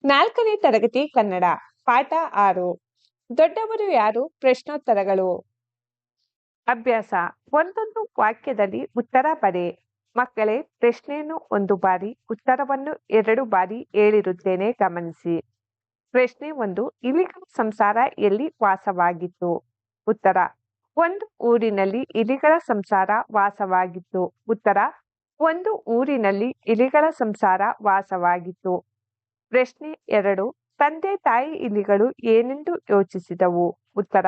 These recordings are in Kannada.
4ನೇ ತರಗತಿ ಕನ್ನಡ ಪಾಠ 6 ದೊಡ್ಡವರು ಯಾರು ಪ್ರಶ್ನೋತ್ತರಗಳು. ಅಭ್ಯಾಸ. ಒಂದೊಂದು ವಾಕ್ಯದಲ್ಲಿ ಉತ್ತರ ಬರೆ. ಮಕ್ಕಳೇ, ಪ್ರಶ್ನೆಯನ್ನು 1 ಬಾರಿ, ಉತ್ತರವನ್ನು 2 ಬಾರಿ ಹೇಳಿರುತ್ತೇನೆ, ಗಮನಿಸಿ. ಪ್ರಶ್ನೆ 1. ಇಲಿಗಳ ಸಂಸಾರ ಎಲ್ಲಿ ವಾಸವಾಗಿತ್ತು? ಉತ್ತರ: ಒಂದು ಊರಿನಲ್ಲಿ ಇಲಿಗಳ ಸಂಸಾರ ವಾಸವಾಗಿತ್ತು. ಉತ್ತರ: ಒಂದು ಊರಿನಲ್ಲಿ ಇಲಿಗಳ ಸಂಸಾರ ವಾಸವಾಗಿತ್ತು. ಪ್ರಶ್ನೆ 2. ತಂದೆ ತಾಯಿ ಇಲಿಗಳು ಏನೆಂದು ಯೋಚಿಸಿದವು? ಉತ್ತರ: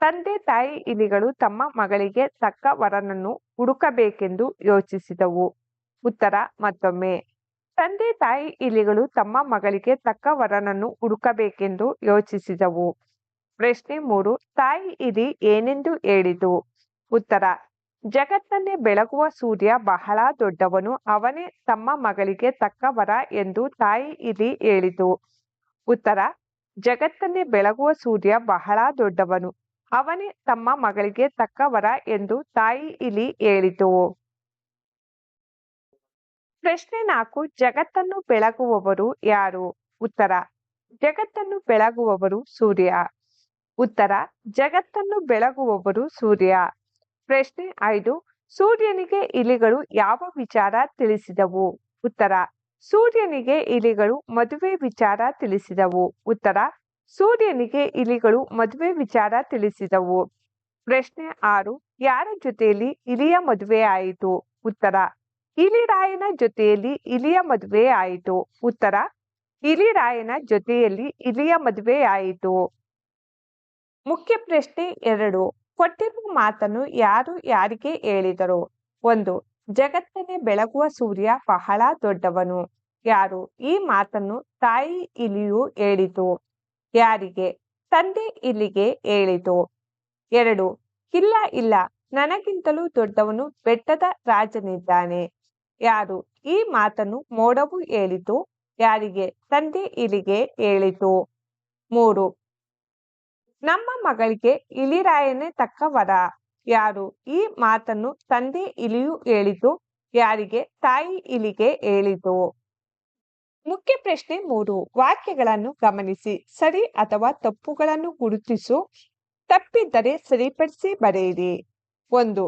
ತಂದೆ ತಾಯಿ ಇಲಿಗಳು ತಮ್ಮ ಮಗಳಿಗೆ ತಕ್ಕ ವರನನ್ನು ಹುಡುಕಬೇಕೆಂದು ಯೋಚಿಸಿದವು. ಉತ್ತರ ಮತ್ತೊಮ್ಮೆ: ತಂದೆ ತಾಯಿ ಇಲಿಗಳು ತಮ್ಮ ಮಗಳಿಗೆ ತಕ್ಕ ವರನನ್ನು ಹುಡುಕಬೇಕೆಂದು ಯೋಚಿಸಿದವು. ಪ್ರಶ್ನೆ 3. ತಾಯಿ ಇಲಿ ಏನೆಂದು ಹೇಳಿತು? ಉತ್ತರ: ಜಗತ್ತನ್ನೇ ಬೆಳಗುವ ಸೂರ್ಯ ಬಹಳ ದೊಡ್ಡವನು, ಅವನೇ ತಮ್ಮ ಮಗಳಿಗೆ ತಕ್ಕ ವರ ಎಂದು ತಾಯಿ ಇಲಿ ಹೇಳಿತು. ಉತ್ತರ: ಜಗತ್ತನ್ನೇ ಬೆಳಗುವ ಸೂರ್ಯ ಬಹಳ ದೊಡ್ಡವನು, ಅವನೇ ತಮ್ಮ ಮಗಳಿಗೆ ತಕ್ಕ ವರ ಎಂದು ತಾಯಿ ಇಲಿ ಹೇಳಿತು. ಪ್ರಶ್ನೆ 4. ಜಗತ್ತನ್ನು ಬೆಳಗುವವರು ಯಾರು? ಉತ್ತರ: ಜಗತ್ತನ್ನು ಬೆಳಗುವವರು ಸೂರ್ಯ. ಉತ್ತರ: ಜಗತ್ತನ್ನು ಬೆಳಗುವವರು ಸೂರ್ಯ. ಪ್ರಶ್ನೆ 5. ಸೂರ್ಯನಿಗೆ ಇಲಿಗಳು ಯಾವ ವಿಚಾರ ತಿಳಿಸಿದವು? ಉತ್ತರ: ಸೂರ್ಯನಿಗೆ ಇಲಿಗಳು ಮದುವೆ ವಿಚಾರ ತಿಳಿಸಿದವು. ಉತ್ತರ: ಸೂರ್ಯನಿಗೆ ಇಲಿಗಳು ಮದುವೆ ವಿಚಾರ ತಿಳಿಸಿದವು. ಪ್ರಶ್ನೆ 6. ಯಾರ ಜೊತೆಯಲ್ಲಿ ಇಲಿಯ ಮದುವೆ ಆಯಿತು? ಉತ್ತರ: ಇಲಿರಾಯನ ಜೊತೆಯಲ್ಲಿ ಇಲಿಯ ಮದುವೆ ಆಯಿತು. ಉತ್ತರ: ಇಲಿರಾಯನ ಜೊತೆಯಲ್ಲಿ ಇಲಿಯ ಮದುವೆ ಆಯಿತು. ಮುಖ್ಯ ಪ್ರಶ್ನೆ 2. ಕೊಟ್ಟಿರುವ ಮಾತನ್ನು ಯಾರು ಯಾರಿಗೆ ಹೇಳಿದರು? 1. ಜಗತ್ತನ್ನೇ ಬೆಳಗುವ ಸೂರ್ಯ ಬಹಳ ದೊಡ್ಡವನು. ಯಾರು? ಈ ಮಾತನ್ನು ತಾಯಿ ಇಲಿಯು ಹೇಳಿತು. ಯಾರಿಗೆ? ತಂದೆ ಇಲಿಗೆ ಹೇಳಿತು. 2. ಇಲ್ಲ ಇಲ್ಲ, ನನಗಿಂತಲೂ ದೊಡ್ಡವನು ಬೆಟ್ಟದ ರಾಜನಿದ್ದಾನೆ. ಯಾರು? ಈ ಮಾತನ್ನು ಮೋಡವು ಹೇಳಿತು. ಯಾರಿಗೆ? ತಂದೆ ಇಲಿಗೆ ಹೇಳಿತು. 3. ನಮ್ಮ ಮಗಳಿಗೆ ಇಲಿರಾಯನೇ ತಕ್ಕ ವರ. ಯಾರು? ಈ ಮಾತನ್ನು ತಂದೆ ಇಲಿಯು ಹೇಳಿತು. ಯಾರಿಗೆ? ತಾಯಿ ಇಲಿಗೆ ಹೇಳಿತು. ಮುಖ್ಯ ಪ್ರಶ್ನೆ 3. ವಾಕ್ಯಗಳನ್ನು ಗಮನಿಸಿ, ಸರಿ ಅಥವಾ ತಪ್ಪುಗಳನ್ನು ಗುರುತಿಸು, ತಪ್ಪಿದ್ದರೆ ಸರಿಪಡಿಸಿ ಬರೆಯಿರಿ. 1.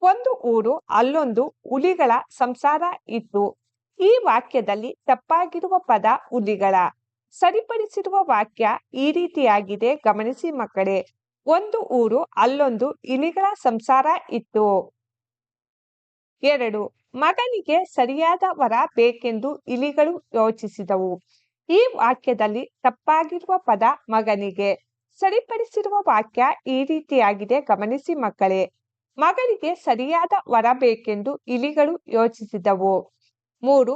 ಒಂದು ಊರು, ಅಲ್ಲೊಂದು ಹುಲಿಗಳ ಸಂಸಾರ ಇತ್ತು. ಈ ವಾಕ್ಯದಲ್ಲಿ ತಪ್ಪಾಗಿರುವ ಪದ ಹುಲಿಗಳ. ಸರಿಪಡಿಸಿರುವ ವಾಕ್ಯ ಈ ರೀತಿಯಾಗಿದೆ, ಗಮನಿಸಿ ಮಕ್ಕಳೇ. ಒಂದು ಊರು, ಅಲ್ಲೊಂದು ಇಲಿಗಳ ಸಂಸಾರ ಇತ್ತು. 2. ಮಗನಿಗೆ ಸರಿಯಾದ ವರ ಬೇಕೆಂದು ಇಲಿಗಳು ಯೋಚಿಸಿದವು. ಈ ವಾಕ್ಯದಲ್ಲಿ ತಪ್ಪಾಗಿರುವ ಪದ ಮಗನಿಗೆ. ಸರಿಪಡಿಸಿರುವ ವಾಕ್ಯ ಈ ರೀತಿಯಾಗಿದೆ, ಗಮನಿಸಿ ಮಕ್ಕಳೇ. ಮಗನಿಗೆ ಸರಿಯಾದ ವರ ಬೇಕೆಂದು ಇಲಿಗಳು ಯೋಚಿಸಿದವು. 3.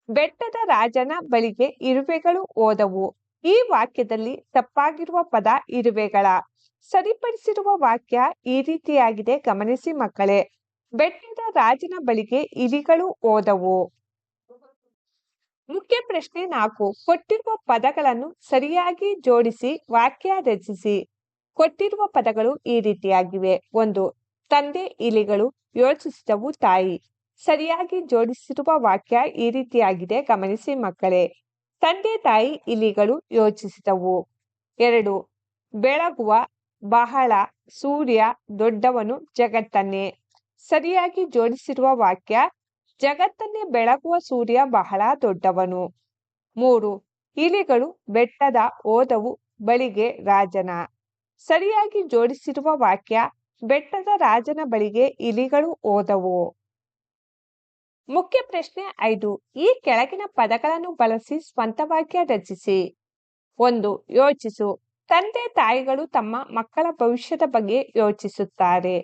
ಬೆಟ್ಟದ ರಾಜನ ಬಳಿಗೆ ಇರುವೆಗಳು ಹೋದವು. ಈ ವಾಕ್ಯದಲ್ಲಿ ತಪ್ಪಾಗಿರುವ ಪದ ಇರುವೆಗಳ. ಸರಿಪಡಿಸಿರುವ ವಾಕ್ಯ ಈ ರೀತಿಯಾಗಿದೆ, ಗಮನಿಸಿ ಮಕ್ಕಳೇ. ಬೆಟ್ಟದ ರಾಜನ ಬಳಿಗೆ ಇಲಿಗಳು ಹೋದವು. ಮುಖ್ಯ ಪ್ರಶ್ನೆ 4. ಕೊಟ್ಟಿರುವ ಪದಗಳನ್ನು ಸರಿಯಾಗಿ ಜೋಡಿಸಿ ವಾಕ್ಯ ರಚಿಸಿ. ಕೊಟ್ಟಿರುವ ಪದಗಳು ಈ ರೀತಿಯಾಗಿವೆ. 1. ತಂದೆ ಇಲಿಗಳು ಯೋಚಿಸಿದವು ತಾಯಿ. ಸರಿಯಾಗಿ ಜೋಡಿಸಿರುವ ವಾಕ್ಯ ಈ ರೀತಿಯಾಗಿದೆ, ಗಮನಿಸಿ ಮಕ್ಕಳೇ. ತಂದೆ ತಾಯಿ ಇಲಿಗಳು ಯೋಚಿಸಿದವು. 2. ಬೆಳಗುವ ಬಹಳ ಸೂರ್ಯ ದೊಡ್ಡವನು ಜಗತ್ತನ್ನೇ. ಸರಿಯಾಗಿ ಜೋಡಿಸಿರುವ ವಾಕ್ಯ ಜಗತ್ತನ್ನೇ ಬೆಳಗುವ ಸೂರ್ಯ ಬಹಳ ದೊಡ್ಡವನು. 3. ಇಲಿಗಳು ಬೆಟ್ಟದ ಹೋದವು ಬಳಿಗೆ ರಾಜನ. ಸರಿಯಾಗಿ ಜೋಡಿಸಿರುವ ವಾಕ್ಯ ಬೆಟ್ಟದ ರಾಜನ ಬಳಿಗೆ ಇಲಿಗಳು ಹೋದವು. ಮುಖ್ಯ ಪ್ರಶ್ನೆ 5. ಈ ಕೆಳಗಿನ ಪದಗಳನ್ನು ಬಳಸಿ ಸ್ವಂತ ವಾಕ್ಯ ರಚಿಸಿ. 1. ಯೋಚಿಸು. ತಂದೆ ತಾಯಿಗಳು ತಮ್ಮ ಮಕ್ಕಳ ಭವಿಷ್ಯದ ಬಗ್ಗೆ ಯೋಚಿಸುತ್ತಾರೆ.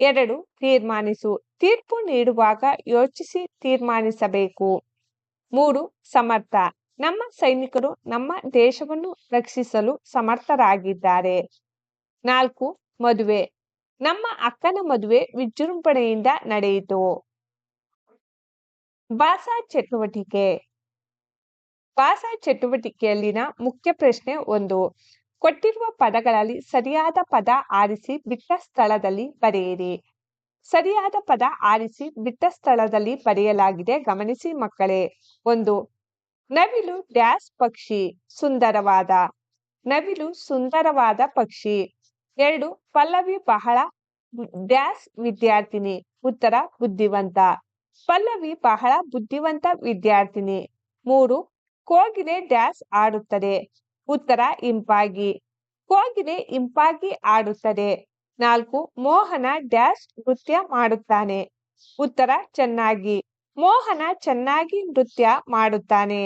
2. ತೀರ್ಮಾನಿಸು. ತೀರ್ಪು ನೀಡುವಾಗ ಯೋಚಿಸಿ ತೀರ್ಮಾನಿಸಬೇಕು. 3. ಸಮರ್ಥ. ನಮ್ಮ ಸೈನಿಕರು ನಮ್ಮ ದೇಶವನ್ನು ರಕ್ಷಿಸಲು ಸಮರ್ಥರಾಗಿದ್ದಾರೆ. 4. ಮದುವೆ. ನಮ್ಮ ಅಕ್ಕನ ಮದುವೆ ವಿಜೃಂಭಣೆಯಿಂದ ನಡೆಯಿತು. ಭಾಷಾ ಚಟುವಟಿಕೆ. ಭಾಷಾ ಚಟುವಟಿಕೆಯಲ್ಲಿನ ಮುಖ್ಯ ಪ್ರಶ್ನೆ 1. ಕೊಟ್ಟಿರುವ ಪದಗಳಲ್ಲಿ ಸರಿಯಾದ ಪದ ಆರಿಸಿ ಬಿಟ್ಟ ಸ್ಥಳದಲ್ಲಿ ಬರೆಯಿರಿ. ಸರಿಯಾದ ಪದ ಆರಿಸಿ ಬಿಟ್ಟ ಸ್ಥಳದಲ್ಲಿ ಬರೆಯಲಾಗಿದೆ, ಗಮನಿಸಿ ಮಕ್ಕಳೇ. 1. ನವಿಲು ಡ್ಯಾಸ್ ಪಕ್ಷಿ ಸುಂದರವಾದ. ನವಿಲು ಸುಂದರವಾದ ಪಕ್ಷಿ. 2 ಪಲ್ಲವಿ ಬಹಳ ಡ್ಯಾಸ್ ವಿದ್ಯಾರ್ಥಿನಿ. ಉತ್ತರ ಬುದ್ಧಿವಂತ. ಪಲ್ಲವಿ ಬಹಳ ಬುದ್ಧಿವಂತ ವಿದ್ಯಾರ್ಥಿನಿ. 3 ಕೋಗಿಲೆ ಡ್ಯಾಸ್ ಆಡುತ್ತದೆ. ಉತ್ತರ ಇಂಪಾಗಿ. ಕೋಗಿಲೆ ಇಂಪಾಗಿ ಆಡುತ್ತದೆ. 4 ಮೋಹನ ಡ್ಯಾಸ್ ನೃತ್ಯ ಮಾಡುತ್ತಾನೆ. ಉತ್ತರ ಚೆನ್ನಾಗಿ. ಮೋಹನ ಚೆನ್ನಾಗಿ ನೃತ್ಯ ಮಾಡುತ್ತಾನೆ.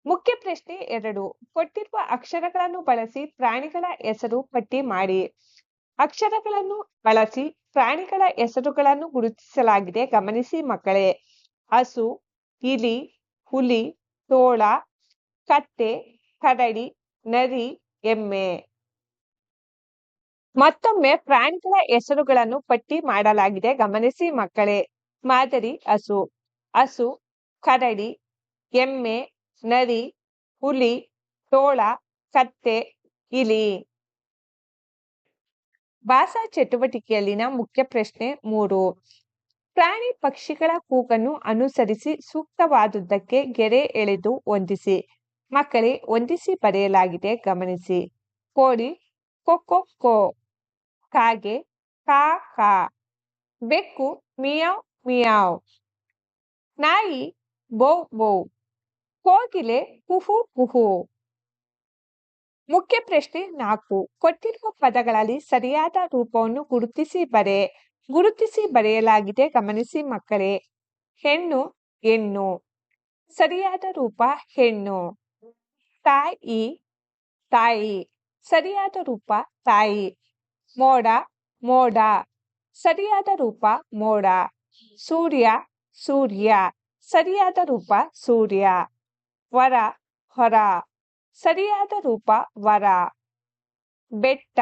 ಮುಖ್ಯ ಪ್ರಶ್ನೆ 2 ಕೊಟ್ಟಿರುವ ಅಕ್ಷರಗಳನ್ನು ಬಳಸಿ ಪ್ರಾಣಿಗಳ ಹೆಸರು ಪಟ್ಟಿ ಮಾಡಿ. ಅಕ್ಷರಗಳನ್ನು ಬಳಸಿ ಪ್ರಾಣಿಗಳ ಹೆಸರುಗಳನ್ನು ಗುರುತಿಸಲಾಗಿದೆ, ಗಮನಿಸಿ ಮಕ್ಕಳೇ. ಹಸು, ಇಲಿ, ಹುಲಿ, ತೋಳ, ಕತ್ತೆ, ಕರಡಿ, ನರಿ, ಎಮ್ಮೆ. ಮತ್ತೊಮ್ಮೆ ಪ್ರಾಣಿಗಳ ಹೆಸರುಗಳನ್ನು ಪಟ್ಟಿ ಮಾಡಲಾಗಿದೆ, ಗಮನಿಸಿ ಮಕ್ಕಳೇ. ಮಾದರಿ ಹಸು, ಹಸು, ಕರಡಿ, ಎಮ್ಮೆ, ನರಿ, ಹುಲಿ, ತೋಳ, ಕತ್ತೆ, ಇಲಿ. ಭಾಷಾ ಚಟುವಟಿಕೆಯಲ್ಲಿನ ಮುಖ್ಯ ಪ್ರಶ್ನೆ 3 ಪ್ರಾಣಿ ಪಕ್ಷಿಗಳ ಕೂಗನ್ನು ಅನುಸರಿಸಿ ಸೂಕ್ತವಾದುದಕ್ಕೆ ಗೆರೆ ಎಳೆದು ಹೊಂದಿಸಿ. ಮಕ್ಕಳೇ, ಹೊಂದಿಸಿ ಬರೆಯಲಾಗಿದೆ, ಗಮನಿಸಿ. ಕೋಳಿ ಕೊಕ್ಕೊ ಕೋ, ಕಾಗೆ ಕಾ ಕಾ, ಬೆಕ್ಕು ಮಿಯಾವ್ ಮಿಯಾವ್, ನಾಯಿ ಬೌ ಬೌ, ಕೋಗಿಲೆ ಕುಹು ಕುಹು. ಮುಖ್ಯ ಪ್ರಶ್ನೆ 4 ಕೊಟ್ಟಿರುವ ಪದಗಳಲ್ಲಿ ಸರಿಯಾದ ರೂಪವನ್ನು ಗುರುತಿಸಿ ಬರೆಯಲಾಗಿದೆ, ಗಮನಿಸಿ ಮಕ್ಕಳೇ. ಹೆಣ್ಣು ಹೆಣ್ಣು, ಸರಿಯಾದ ರೂಪ ಹೆಣ್ಣು. ತಾಯಿ ತಾಯಿ, ಸರಿಯಾದ ರೂಪ ತಾಯಿ. ಮೋಡ ಮೋಡ, ಸರಿಯಾದ ರೂಪ ಮೋಡ. ಸೂರ್ಯ ಸೂರ್ಯ, ಸರಿಯಾದ ರೂಪ ಸೂರ್ಯ. ವರ ಹೊರ, ಸರಿಯಾದ ರೂಪ ವರ. ಬೆಟ್ಟ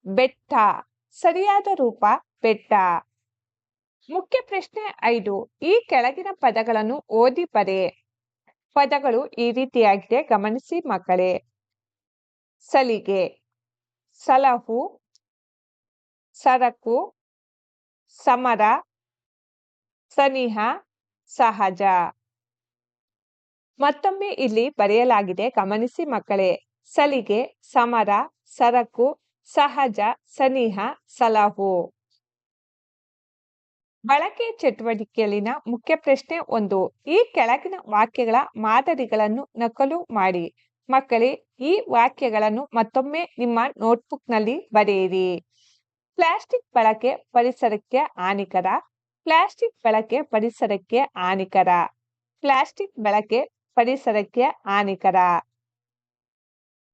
ಬೆಟ್ಟ, ಸರಿಯಾದ ರೂಪ ಬೆಟ್ಟ. ಮುಖ್ಯ ಪ್ರಶ್ನೆ 5 ಈ ಕೆಳಗಿನ ಪದಗಳನ್ನು ಓದಿ ಬರೆ. ಪದಗಳು ಈ ರೀತಿಯಾಗಿದೆ, ಗಮನಿಸಿ ಮಕ್ಕಳೇ. ಸಲಿಗೆ, ಸಲಹು, ಸರಕು, ಸಮರ, ಸನಿಹ, ಸಹಜ. ಮತ್ತೊಮ್ಮೆ ಇಲ್ಲಿ ಬರೆಯಲಾಗಿದೆ, ಗಮನಿಸಿ ಮಕ್ಕಳೇ. ಸಲಿಗೆ, ಸಮರ, ಸರಕು, ಸಹಜ, ಸನಿಹ, ಸಲಹು. ಬಳಕೆ ಚಟುವಟಿಕೆಯಲ್ಲಿನ ಮುಖ್ಯ ಪ್ರಶ್ನೆ 1 ಈ ಕೆಳಗಿನ ವಾಕ್ಯಗಳ ಮಾದರಿಗಳನ್ನು ನಕಲು ಮಾಡಿ. ಮಕ್ಕಳೇ, ಈ ವಾಕ್ಯಗಳನ್ನು ಮತ್ತೊಮ್ಮೆ ನಿಮ್ಮ ನೋಟ್ಬುಕ್ನಲ್ಲಿ ಬರೆಯಿರಿ. ಪ್ಲಾಸ್ಟಿಕ್ ಬಳಕೆ ಪರಿಸರಕ್ಕೆ ಹಾನಿಕರ. ಪ್ಲಾಸ್ಟಿಕ್ ಬಳಕೆ ಪರಿಸರಕ್ಕೆ ಹಾನಿಕರ. ಪ್ಲಾಸ್ಟಿಕ್ ಬಳಕೆ ಪರಿಸರಕ್ಕೆ ಹಾನಿಕರ.